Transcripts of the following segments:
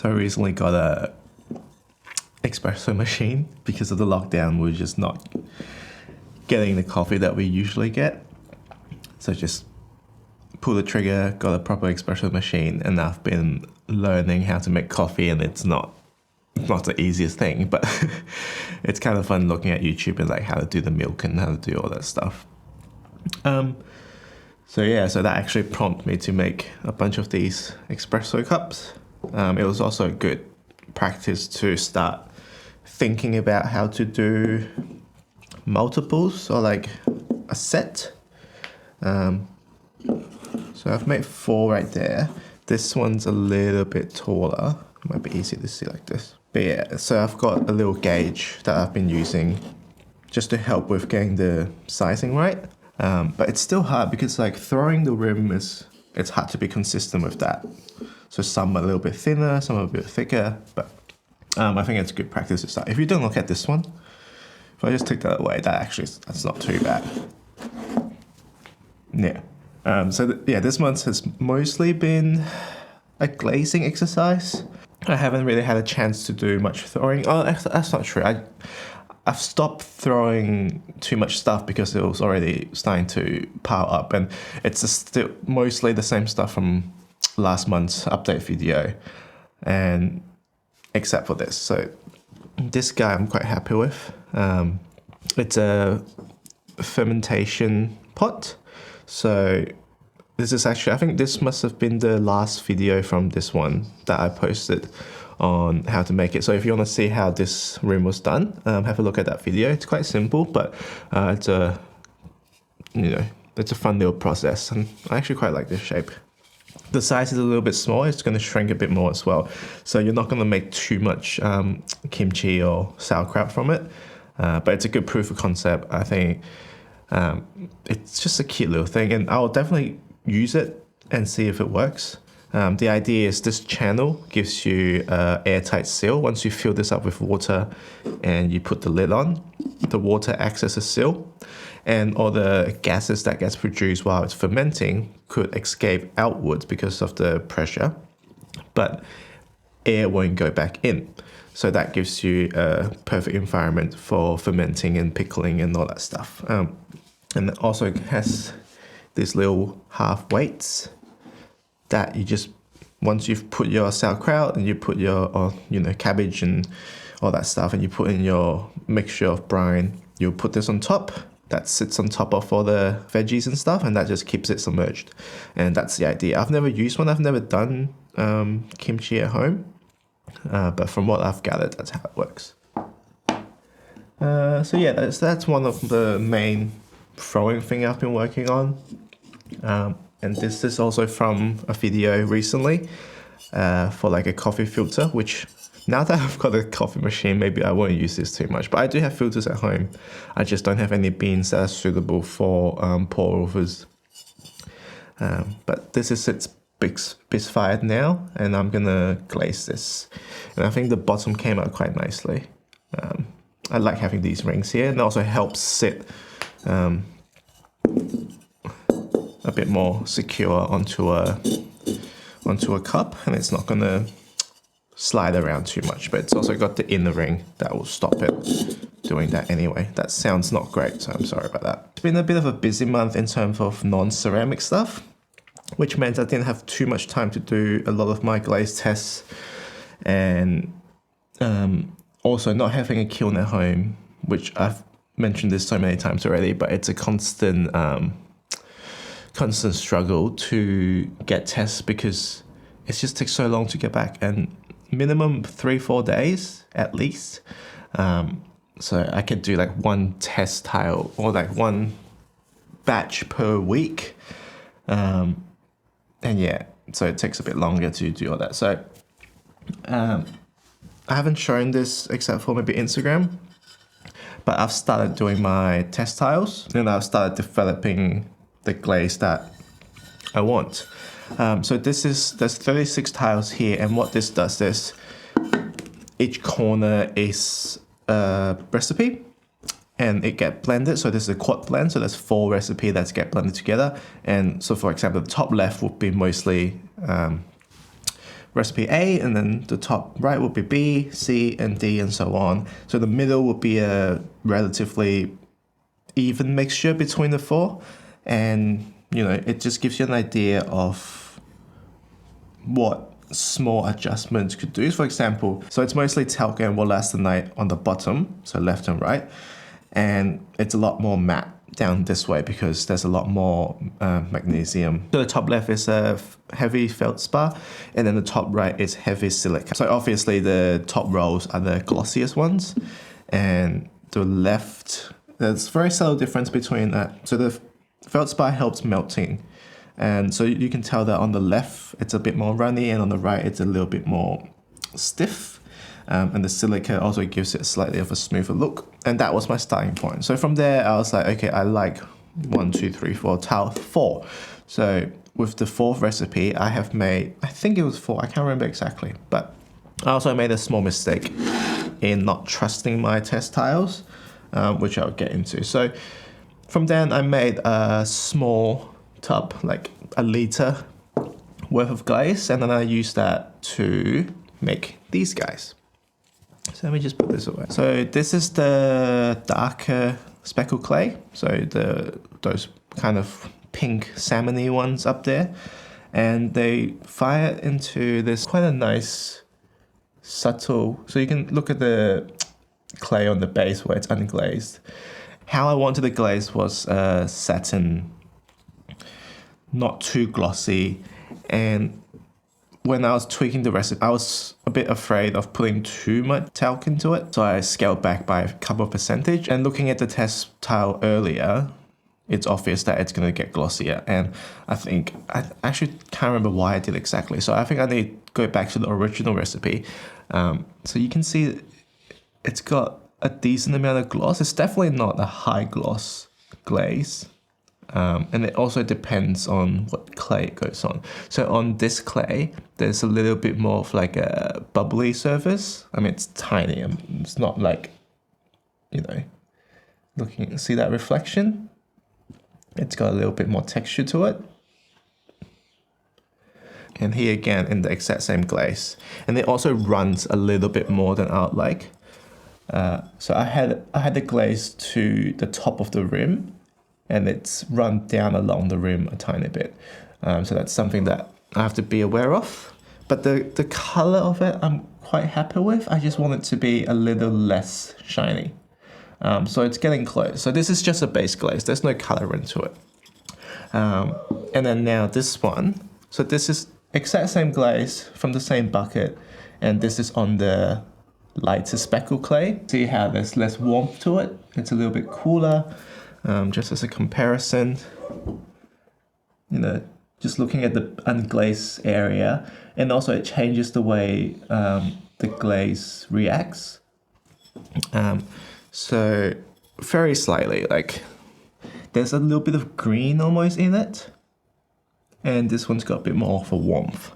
So I recently got a espresso machine. Because of the lockdown, we're just not getting the coffee that we usually get. So just pull the trigger, got a proper espresso machine, and I've been learning how to make coffee, and it's not the easiest thing, but it's kind of fun looking at YouTube and like how to do the milk and how to do all that stuff. So that actually prompted me to make a bunch of these espresso cups. It was also a good practice to start thinking about how to do multiples or like a set. So I've made 4 right there. This one's a little bit taller. It might be easier to see like this. But yeah, so I've got a little gauge that I've been using just to help with getting the sizing right. But it's still hard because like throwing the rim it's hard to be consistent with that. So some are a little bit thinner, some are a bit thicker, but I think it's good practice to start. If you don't look at this one, if I just take that away, that's not too bad. Yeah. This month has mostly been a glazing exercise. I haven't really had a chance to do much throwing. Oh, that's not true. I've stopped throwing too much stuff because it was already starting to pile up, and it's still mostly the same stuff from last month's update video, and except for this. So this guy I'm quite happy with. It's a fermentation pot. So this is actually, I think this must have been the last video from this one that I posted on how to make it. So if you want to see how this rim was done, have a look at that video. It's quite simple, but it's a fun little process, and I actually quite like this shape. The size is a little bit small. It's going to shrink a bit more as well. So you're not going to make too much kimchi or sauerkraut from it, but it's a good proof of concept. I think it's just a cute little thing, and I'll definitely use it and see if it works. The idea is this channel gives you an airtight seal. Once you fill this up with water and you put the lid on, the water acts as a seal, and all the gases that gets produced while it's fermenting could escape outwards because of the pressure, but air won't go back in. So that gives you a perfect environment for fermenting and pickling and all that stuff. And it also has these little half weights that you just, once you've put your sauerkraut and you put your cabbage and all that stuff, and you put in your mixture of brine, you'll put this on top. That sits on top of all the veggies and stuff, and that just keeps it submerged. And that's the idea. I've never used one. I've never done kimchi at home, but from what I've gathered, that's how it works. That's one of the main throwing thing I've been working on. And this is also from a video recently for like a coffee filter, which now that I've got a coffee machine, maybe I won't use this too much, but I do have filters at home. I just don't have any beans that are suitable for pour overs. But this is its bits fired now, and I'm gonna glaze this. And I think the bottom came out quite nicely. I like having these rings here, and it also helps sit a bit more secure onto a cup, and it's not gonna slide around too much, but it's also got the inner ring that will stop it doing that anyway. That sounds not great, so I'm sorry about that. It's been a bit of a busy month in terms of non-ceramic stuff, which meant I didn't have too much time to do a lot of my glaze tests, and also not having a kiln at home, which I've mentioned this so many times already, but it's a constant struggle to get tests because it just takes so long to get back, and minimum 3-4 days at least. So I could do like one test tile or like one batch per week. So it takes a bit longer to do all that. So I haven't shown this except for maybe Instagram, but I've started doing my test tiles, and I've started developing the glaze that I want. So there's 36 tiles here, and what this does is each corner is a recipe, and it get blended. So this is a quad blend, so there's 4 recipes that get blended together. And so for example, the top left would be mostly recipe A, and then the top right would be B, C, and D, and so on. So the middle would be a relatively even mixture between the four, and it just gives you an idea of what small adjustments could do. For example, so it's mostly talc and wollastonite on the bottom, so left and right, and it's a lot more matte down this way because there's a lot more magnesium. So the top left is a heavy feldspar, and then the top right is heavy silica. So obviously the top rows are the glossiest ones, and the left, there's very subtle difference between that. So the feldspar helps melting, and so you can tell that on the left it's a bit more runny, and on the right it's a little bit more stiff. And the silica also gives it slightly of a smoother look. And that was my starting point. So from there, I was like, okay, I like 1, 2, 3, 4, tile 4. So with the fourth recipe, I have made, I think it was 4, I can't remember exactly. But I also made a small mistake in not trusting my test tiles, which I'll get into. So from then, I made a small tub, like a liter worth of glaze. And then I used that to make these guys. So let me just put this away. So this is the darker speckled clay. So those kind of pink salmon-y ones up there. And they fire it into this quite a nice, subtle... So you can look at the clay on the base where it's unglazed. How I wanted the glaze was satin, not too glossy. And when I was tweaking the recipe, I was a bit afraid of putting too much talc into it. So I scaled back by a couple of percentage. And looking at the test tile earlier, it's obvious that it's going to get glossier. And I think, I actually can't remember why I did exactly. So I think I need to go back to the original recipe. So you can see it's got a decent amount of gloss. It's definitely not a high gloss glaze. And it also depends on what clay it goes on. So on this clay, there's a little bit more of like a bubbly surface. I mean, it's tiny. It's not like, see that reflection? It's got a little bit more texture to it. And here again, in the exact same glaze. And it also runs a little bit more than I would like. So I had the glaze to the top of the rim, and it's run down along the rim a tiny bit. So that's something that I have to be aware of. But the color of it, I'm quite happy with. I just want it to be a little less shiny. So it's getting close. So this is just a base glaze. There's no color into it. And then now this one. So this is exact same glaze from the same bucket. And this is on the lighter speckled clay. See how there's less warmth to it? It's a little bit cooler. Just as a comparison, just looking at the unglazed area, and also it changes the way the glaze reacts. So very slightly, like there's a little bit of green almost in it, and this one's got a bit more of a warmth.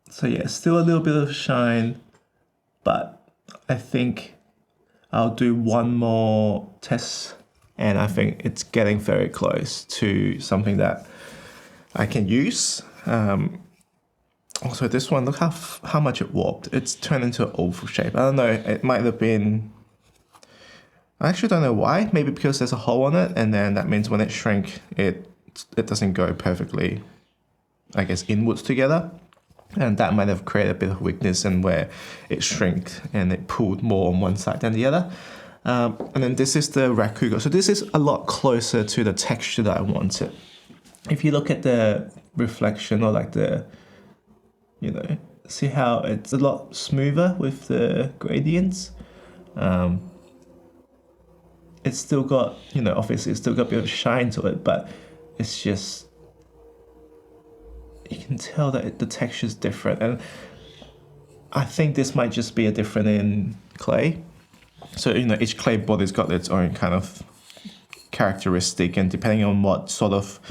So yeah, still a little bit of shine, but I think I'll do one more test, and I think it's getting very close to something that I can use. Also, this one, look how much it warped. It's turned into an oval shape. I don't know, it might have been... I actually don't know why. Maybe because there's a hole on it, and then that means when it shrinks, it doesn't go perfectly, I guess, inwards together. And that might have created a bit of weakness in where it shrinked and it pulled more on one side than the other. And then this is the rakugo. So this is a lot closer to the texture that I wanted. If you look at the reflection or like the, see how it's a lot smoother with the gradients. It's still got, obviously it's still got a bit of shine to it, but it's just, you can tell that the texture is different, and I think this might just be a different in clay. So each clay body's got its own kind of characteristic, and depending on what sort of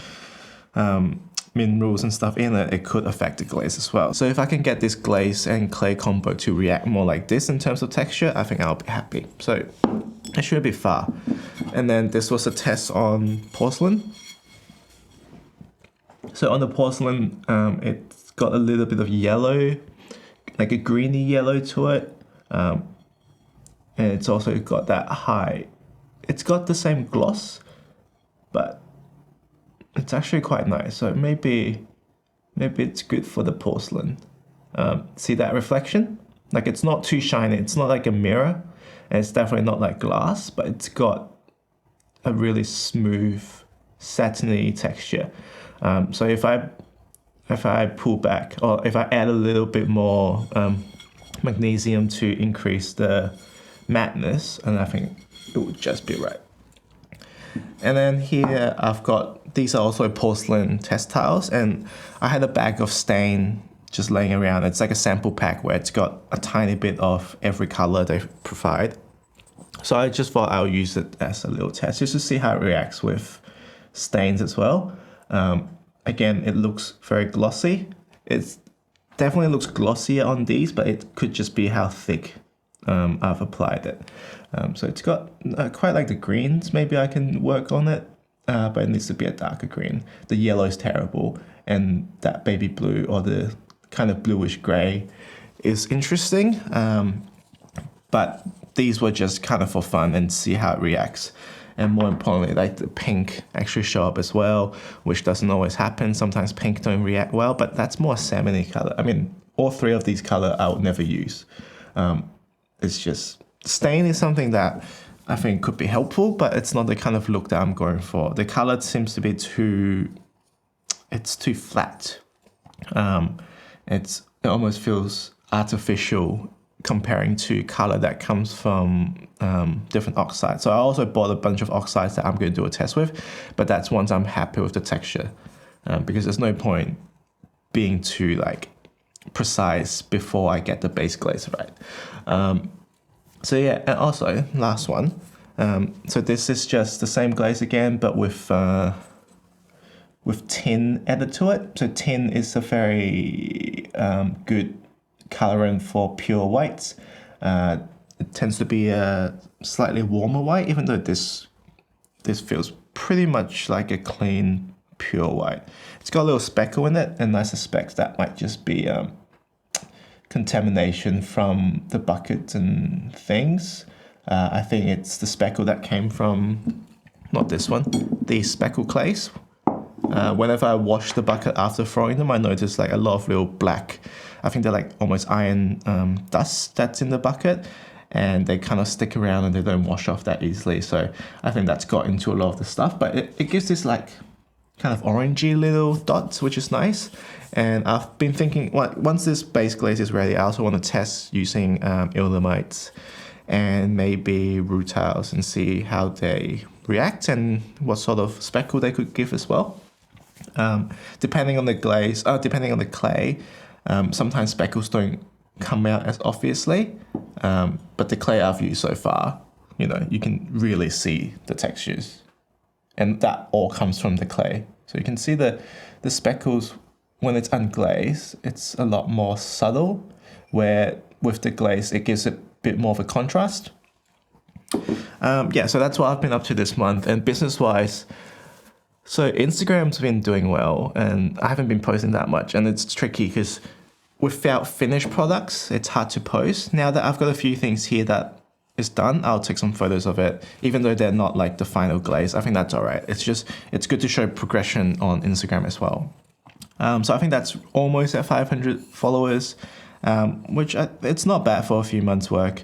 minerals and stuff in it, it could affect the glaze as well. So if I can get this glaze and clay combo to react more like this in terms of texture, I think I'll be happy. So it should be far. And then this was a test on porcelain. So on the porcelain, it's got a little bit of yellow, like a greeny yellow to it. And it's also got that high, it's got the same gloss, but it's actually quite nice. So maybe it's good for the porcelain. See that reflection? Like it's not too shiny, it's not like a mirror, and it's definitely not like glass, but it's got a really smooth, satiny texture. So if I pull back, or if I add a little bit more magnesium to increase the mattness, and I think it would just be right. And then here I've got, these are also porcelain test tiles, and I had a bag of stain just laying around. It's like a sample pack where it's got a tiny bit of every color they provide. So I just thought I'll use it as a little test just to see how it reacts with stains as well. Again, it looks very glossy. It definitely looks glossier on these, but it could just be how thick I've applied it. So it's got quite like the greens. Maybe I can work on it, but it needs to be a darker green. The yellow is terrible, and that baby blue or the kind of bluish gray is interesting. But these were just kind of for fun and see how it reacts. And more importantly, like the pink actually show up as well, which doesn't always happen. Sometimes pink don't react well, but that's more salmon-y color. I mean, all three of these color I would never use. It's just, stain is something that I think could be helpful, but it's not the kind of look that I'm going for. The color seems to be it's too flat. It almost feels artificial comparing to color that comes from different oxides. So I also bought a bunch of oxides that I'm going to do a test with, but that's once I'm happy with the texture, because there's no point being too like precise before I get the base glaze right. So yeah, and also last one. So this is just the same glaze again, but with tin added to it. So tin is a very good colorant for pure whites. It tends to be a slightly warmer white, even though this feels pretty much like a clean pure white. It's got a little speckle in it, and I suspect that might just be contamination from the bucket and things. I think it's the speckle that came from, not this one, the speckled clays. Whenever I wash the bucket after throwing them, I notice like a lot of little black, I think they're like almost iron dust that's in the bucket, and they kind of stick around and they don't wash off that easily. So I think that's got into a lot of the stuff, but it gives this like kind of orangey little dots, which is nice. And I've been thinking, well, once this base glaze is ready, I also want to test using illumites and maybe rutiles and see how they react and what sort of speckle they could give as well. Depending on the glaze, depending on the clay, sometimes speckles don't come out as obviously, but the clay I've used so far, you know, you can really see the textures, and that all comes from the clay. So you can see the speckles when it's unglazed, it's a lot more subtle, where with the glaze, it gives it a bit more of a contrast. Yeah, so that's what I've been up to this month. And business-wise, so Instagram's been doing well, and I haven't been posting that much, and it's tricky because without finished products, it's hard to post. Now that I've got a few things here that is done, I'll take some photos of it, even though they're not like the final glaze. I think that's all right. It's just, it's good to show progression on Instagram as well. So I think that's almost at 500 followers, which it's not bad for a few months' work.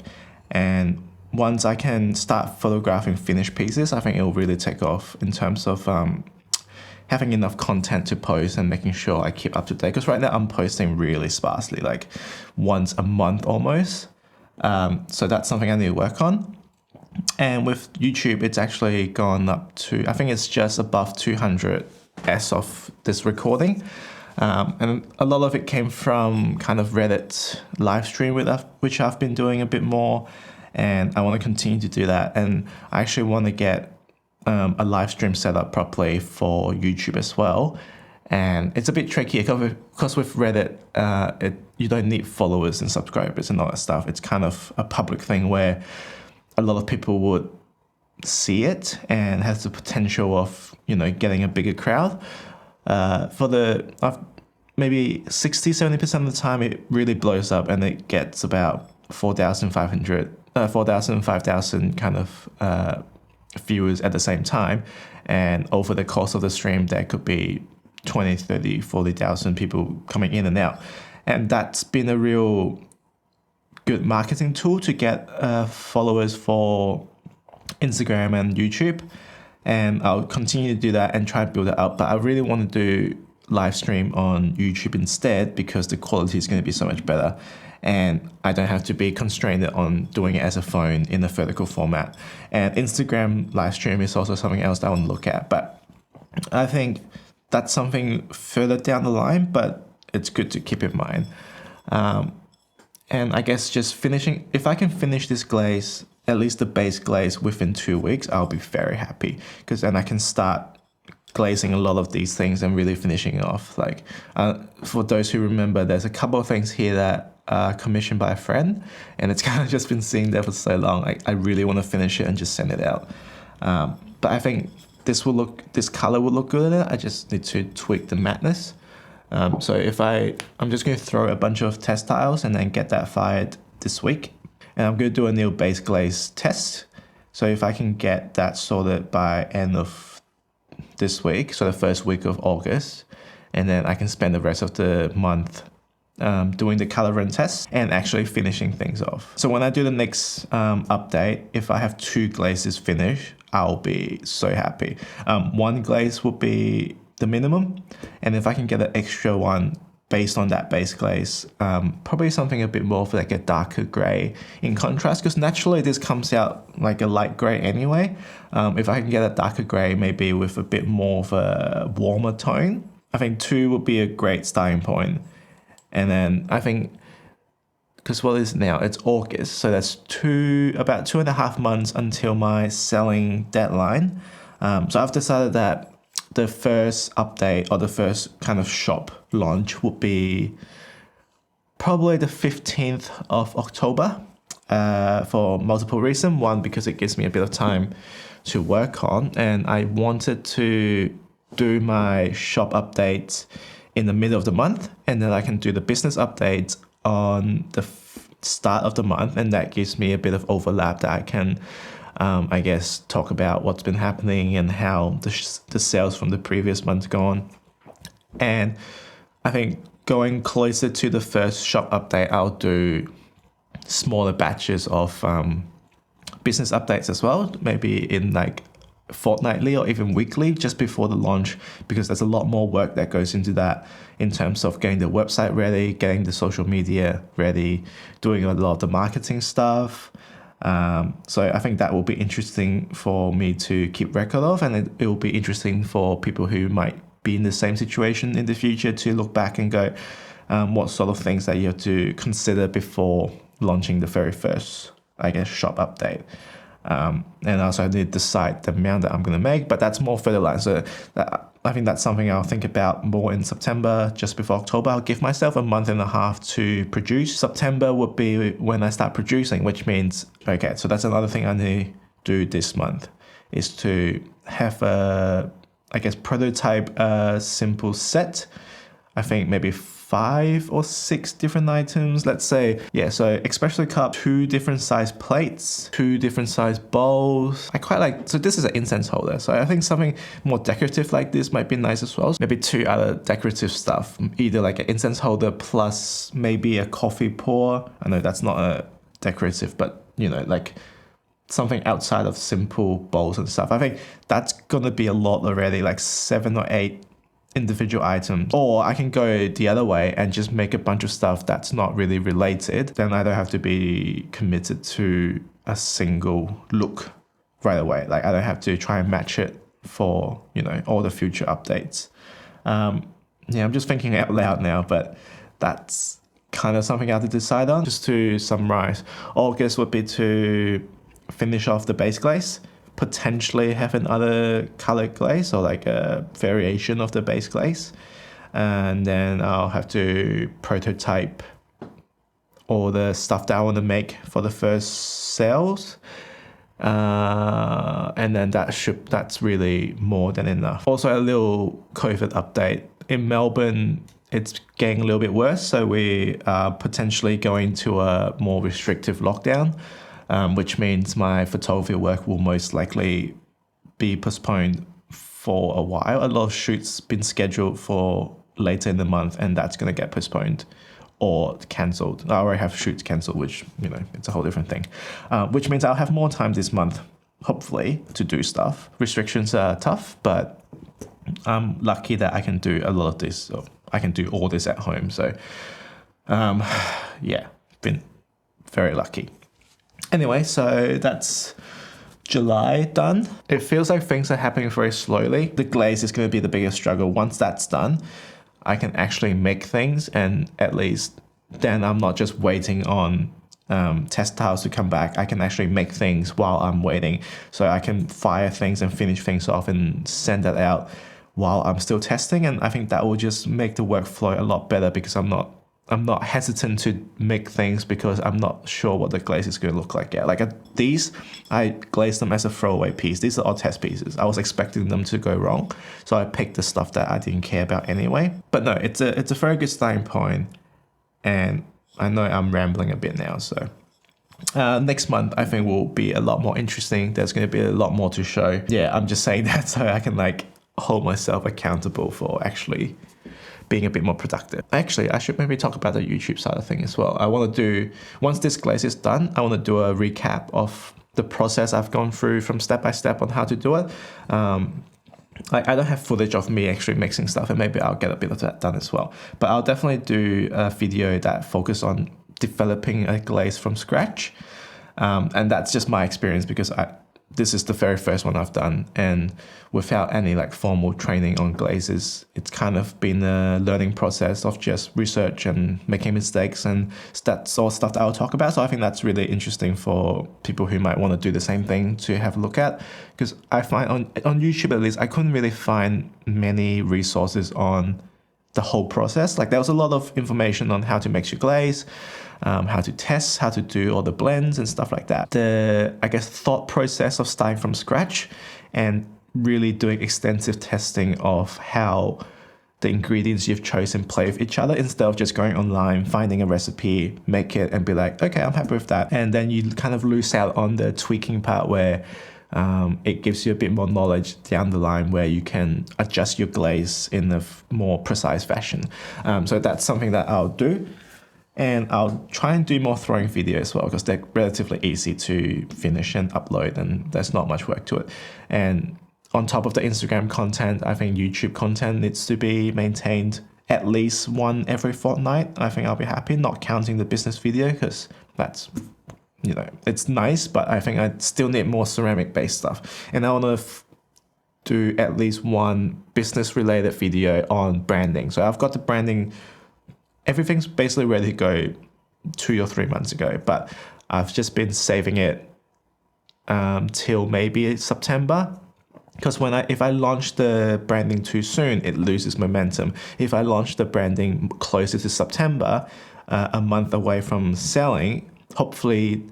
And once I can start photographing finished pieces, I think it will really take off in terms of having enough content to post and making sure I keep up to date. Because right now I'm posting really sparsely, like once a month almost. So that's something I need to work on. And with YouTube, it's actually gone up to, I think it's just above 200 as of this recording. And a lot of it came from kind of Reddit live stream, which I've been doing a bit more. And I want to continue to do that. And I actually want to get a live stream set up properly for YouTube as well. And it's a bit tricky because with Reddit, you don't need followers and subscribers and all that stuff. It's kind of a public thing where a lot of people would see it and has the potential of, you know, getting a bigger crowd. For the maybe 60-70% of the time, it really blows up and it gets about 5,000 kind of viewers at the same time. And over the course of the stream, there could be 20, 30, 40,000 people coming in and out. And that's been a real good marketing tool to get followers for Instagram and YouTube. And I'll continue to do that and try to build it up. But I really want to do live stream on YouTube instead because the quality is going to be so much better. And I don't have to be constrained on doing it as a phone in a vertical format. And Instagram live stream is also something else that I want to look at. But I think that's something further down the line, but it's good to keep in mind. And I guess just finishing, if I can finish this glaze, at least the base glaze within 2 weeks, I'll be very happy because then I can start glazing a lot of these things and really finishing off. Like for those who remember, there's a couple of things here that are commissioned by a friend, and it's kind of just been sitting there for so long. Like I really want to finish it and just send it out. But I think this color will look good in it. I just need to tweak the mattness. So if I'm just going to throw a bunch of test tiles and then get that fired this week. And I'm going to do a new base glaze test. So if I can get that sorted by end of this week, so the first week of August, and then I can spend the rest of the month doing the color run test and actually finishing things off. So when I do the next update, if I have 2 glazes finished, I'll be so happy. 1 glaze would be the minimum, and if I can get an extra one based on that base glaze, probably something a bit more of like a darker gray in contrast, because naturally this comes out like a light gray anyway. If I can get a darker gray, maybe with a bit more of a warmer tone, I think 2 would be a great starting point. And then I think, because what is it now? It's August, so that's about 2.5 months until my selling deadline. So I've decided that the first update or the first kind of shop launch would be probably the 15th of October for multiple reasons. One, because it gives me a bit of time to work on, and I wanted to do my shop updates in the middle of the month, and then I can do the business updates on the start of the month, and that gives me a bit of overlap that I can I guess talk about what's been happening and how the sales from the previous month gone. And I think going closer to the first shop update, I'll do smaller batches of business updates as well, maybe in like fortnightly or even weekly just before the launch, because there's a lot more work that goes into that in terms of getting the website ready, getting the social media ready, doing a lot of the marketing stuff. So I think that will be interesting for me to keep record of, and it will be interesting for people who might be in the same situation in the future to look back and go, what sort of things that you have to consider before launching the very first, I guess, shop update. And also I need to decide the amount that I'm going to make, but that's more further line. So I think that's something I'll think about more in September, just before October. I'll give myself a month and a half to produce. September would be when I start producing, which means, okay, so that's another thing I need to do this month, is to have a, I guess, prototype simple set. I think maybe 5 or 6 different items, let's say. Yeah, so especially cup, 2 different size plates, 2 different size bowls. I quite like, so this is an incense holder. So I think something more decorative like this might be nice as well. Maybe 2 other decorative stuff, either like an incense holder plus maybe a coffee pour. I know that's not a decorative, but you know, like something outside of simple bowls and stuff. I think that's gonna be a lot already, like 7 or 8 individual items. Or I can go the other way and just make a bunch of stuff that's not really related. Then I don't have to be committed to a single look right away. Like I don't have to try and match it for, you know, all the future updates. Yeah, I'm just thinking out loud now, but that's kind of something I have to decide on. Just to summarize, August would be to finish off the base glaze, potentially have another colored glaze or like a variation of the base glaze, and then I'll have to prototype all the stuff that I want to make for the first sales. And then that's really more than enough. Also, a little COVID update. In Melbourne, it's getting a little bit worse, so we are potentially going to a more restrictive lockdown, which means my photography work will most likely be postponed for a while. A lot of shoots been scheduled for later in the month, and that's going to get postponed or cancelled. I already have shoots cancelled, which, it's a whole different thing, which means I'll have more time this month, hopefully, to do stuff. Restrictions are tough, but I'm lucky that I can do a lot of this. So I can do all this at home. So, yeah, been very lucky. Anyway, so that's July done. It feels like things are happening very slowly. The glaze is going to be the biggest struggle. Once that's done, I can actually make things, and at least then I'm not just waiting on test tiles to come back. I can actually make things while I'm waiting. So I can fire things and finish things off and send that out while I'm still testing. And I think that will just make the workflow a lot better, because I'm not hesitant to make things because I'm not sure what the glaze is going to look like yet. Like these, I glazed them as a throwaway piece. These are all test pieces. I was expecting them to go wrong, so I picked the stuff that I didn't care about anyway. But no, it's a very good starting point, and I know I'm rambling a bit now. So next month I think will be a lot more interesting. There's going to be a lot more to show. Yeah, I'm just saying that so I can hold myself accountable for actually being a bit more productive. Actually, I should maybe talk about the YouTube side of things as well. I want to do, once this glaze is done, I want to do a recap of the process I've gone through from step by step on how to do it. I don't have footage of me actually mixing stuff, and maybe I'll get a bit of that done as well. But I'll definitely do a video that focuses on developing a glaze from scratch. And that's just my experience, because this is the very first one I've done, and without any formal training on glazes, it's kind of been a learning process of just research and making mistakes, and that's all stuff that I'll talk about. So I think that's really interesting for people who might want to do the same thing to have a look at, because I find on YouTube at least, I couldn't really find many resources on the whole process. There was a lot of information on how to make your glaze, how to test, how to do all the blends and stuff like that. The, thought process of starting from scratch and really doing extensive testing of how the ingredients you've chosen play with each other, instead of just going online, finding a recipe, make it and be like, okay, I'm happy with that. And then you kind of lose out on the tweaking part where it gives you a bit more knowledge down the line where you can adjust your glaze in a more precise fashion. So that's something that I'll do. And I'll try and do more throwing videos as well, because they're relatively easy to finish and upload, and there's not much work to it. And on top of the Instagram content, I think YouTube content needs to be maintained at least one every fortnight. I think I'll be happy, not counting the business video, because that's, it's nice, but I think I still need more ceramic-based stuff. And I want to do at least one business-related video on branding. So I've got the branding. Everything's basically ready to go 2 or 3 months ago, but I've just been saving it till maybe September. Because if I launch the branding too soon, it loses momentum. If I launch the branding closer to September, a month away from selling, hopefully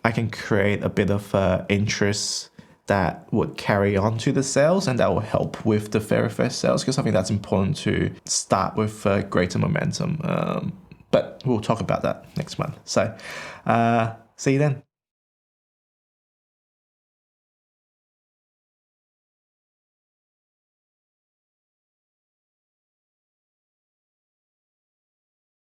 I can create a bit of interest that would carry on to the sales, and that will help with the very first sales, because I think that's important to start with greater momentum. But we'll talk about that next month. So see you then.